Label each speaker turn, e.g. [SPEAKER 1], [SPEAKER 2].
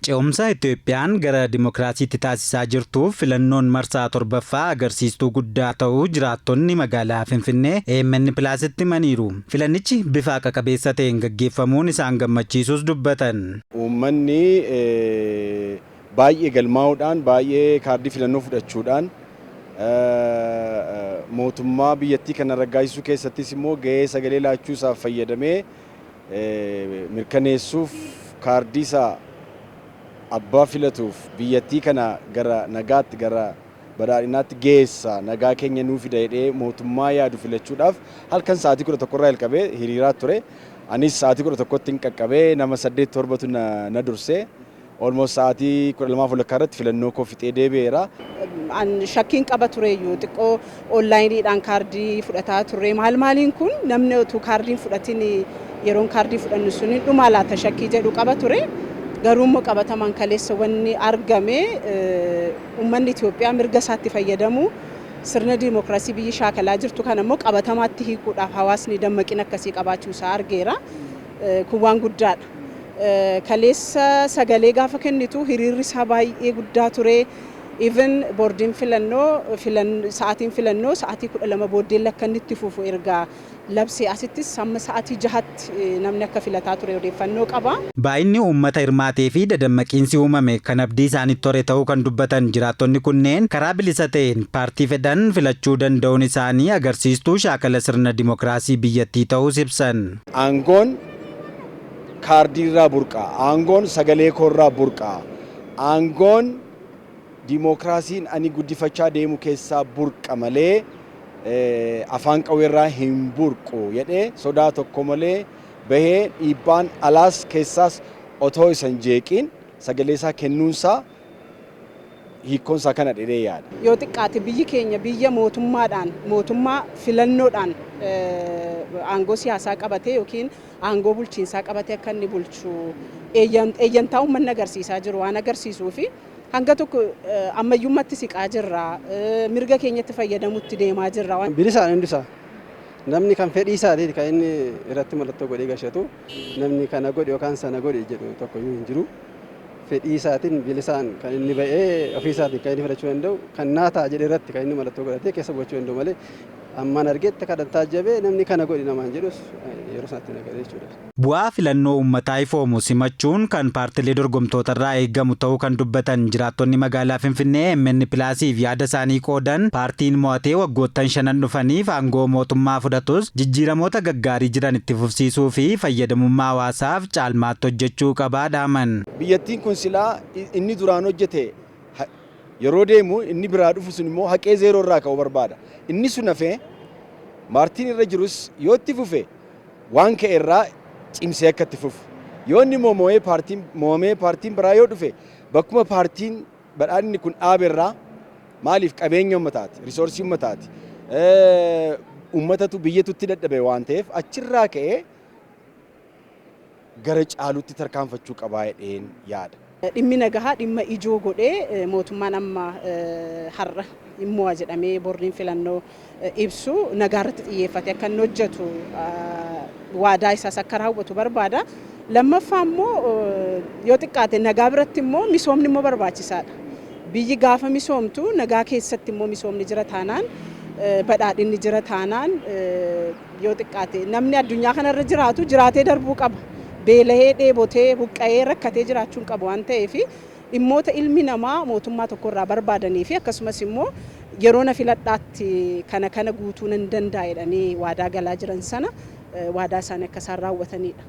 [SPEAKER 1] Ce'umsa Itoophiyaan gara dimookiraasiitti taasisaa jirtuuf filannoon marsaa torbaffaa agarsiistuu guddaa ta'uu jiraattonni magaalaa Finfinnee EMN Pilaasitti himaniiru. Filannichi bifa qaqqabeessa ta'een gaggeeffamuun isaan gammachiisuus dubbatan.
[SPEAKER 2] Uummanni baay'ee galmaa'uudhaan baay'ee kaardii filannoo fudhachuudhaan mootummaa biyyattii kana raggaasisuu keessattis immoo gahee sagalee laachuusaaf fayyadamee mirkaneessuuf kaardii isaa abbaa filatuuf biyyattii kana gara nagaatti gara badhaadhinaatti geessa nagaa keenya nuu fida jedhee mootummaa yaadu filachuudhaaf halkan sa'aatii 11 irraa jalqabee hiriiraa ture. Anis sa'aatii 11tti qaqqabee nama 8-7tu na dursee almost sa'aatii 12 irratti filannoo koo fixee deebi'eera.
[SPEAKER 3] Shakkiin qaba tureyyuu xiqqoo onlaayiniidhaan kaardii fudhataa turre maaliin kun namni utuu kaardiin fudhatin yeroon kaardii fudhannu sun dhuma laata shakkii jedhu qaba ture. Garuu immoo qabatamaan kaleessa wanni argame uummanni Itoophiyaa mirga isaatti fayyadamu sirna dimookiraasii biyyi shaakalaa jirtu kana immoo qabatamaatti hiikuudhaaf hawaasni dammaqina akkasii qabaachuu isaa argeera. Kun waan guddaadha. Kaleessa sagalee gaafa kennitu hiriirri isaa baay'ee guddaa ture. Even boordiin filannoo sa'aatiin filannoo sa'aatii 12 booddee lakkannitti fufu ergaa labsee asittis amma sa'aatii 6tti namni akka filataa ture odeeffannoo qaba.
[SPEAKER 1] Baay'inni uummata hirmaatee fi dadammaqiinsi uumame kan abdii isaanitti hore ta'uu kan dubbatan jiraattonni kunneen karaa bilisa ta'een paartii fedhan filachuu danda'uun isaanii agarsiistuu shaakala sirna dimookiraasii biyyattii ta'uus ibsan.
[SPEAKER 2] Aangoon kaardiirraa burqaa, aangoon sagalee koorraa burqaa, aangoon dimookiraasiin ani guddifachaa deemu keessaa burqa malee afaan qawweerraa hin burqu jedhee sodaa tokko malee bahee dhiibbaan alaas keessaas otoo isan jeeqiin sagalee isaa kennuunsaa hiikkoonsaa kana dhedhee yaada.
[SPEAKER 3] Yoo xiqqaate biyyi keenya biyya mootummaa filannoodhaan aangoo siyaasaa qabatee yookiin aangoo bulchiinsaa qabatee akka inni bulchu eeyyantaa uummanni agarsiisaa jiru waan agarsiisuufi hanga tokko ammayyummaatti siqaa jirra. Mirga keenyatti fayyadamutti deemaa jirra.
[SPEAKER 4] Bilisaan hundisaa namni kan fedhii isaatii kan inni irratti mallattoo godhee gashatu namni kana godhe yookaan sana godhe jedhu tokko iyyuu hin jiru. Fedhii isaatiin bilisaan kan inni ba'ee ofii isaatiin kan inni filachuu danda'u kan naataa jedhe irratti kan inni mallattoo godhatee keessa gochuu danda'u malee ammaan argetti kan taajjabee namni kana godhe namaan jedhus yeroo sanatti nagadee jechuudha.
[SPEAKER 1] Bu'aa filannoo uummataa ifoomu simachuun kan paartilee dorgomtootarraa eegamu ta'uu kan dubbatan jiraattonni magaalaa Finfinnee EMN Pilaasiif yaada isaanii qoodan paartiin mo'atee waggoottan 5 dhufaniif aangoo mootummaa fudhatus jijjiiramoota gaggaarii jiran itti fufsiisuu fi fayyadamummaa hawaasaaf caalmaatti hojjechuu qabaa dhaaman.
[SPEAKER 2] Biyyattiin kun silaa inni duraan hojjete yeroo deemu inni biraa dhufu sun immoo haqee zeeroo irraa ka'uu barbaada. Inni sun hafee maartiin irra jirus yoo itti fufe waan ka'e irraa cimsee akka itti fufu. Yoo inni mo'amee paartiin biraa yoo dhufe bakkuma paartiin badhaadhinni kun dhaabe irraa maaliif qabeenya uummataati, risoorsii uummataati. Uummatatu biyyatutti dadhabe waan ta'eef achirraa ka'ee gara caalutti tarkaanfachuu qabaa jedheen yaada.
[SPEAKER 3] Dhimmi nagahaa dhimma ijoo godhee mootummaan amma har'a immoo jedhamee boordiin filannoo ibsu nagaarratti xiyyeeffate akka inni hojjetu waadaa isaas akka raawwatu barbaada. Lammaffaa immoo yoo xiqqaate nagaa biratti immoo misoomni immoo barbaachisaadha. Biyyi gaafa misoomtu nagaa keessatti immoo misoomni jira taanaan badhaadhinni jira taanaan yoo xiqqaate namni addunyaa kanarra jiraatu jiraatee darbuu qaba. Beelahee dheebotee buqqa'ee rakkatee jiraachuun qabu waan ta'eef dhimmoota ilmi namaa mootummaa tokkorraa barbaadanii fi akkasumas immoo yeroo na filadhaatti kana guutuu nan danda'a jedhanii waadaa galaa jiran sana waadaa isaanii akka isaan raawwatanidha.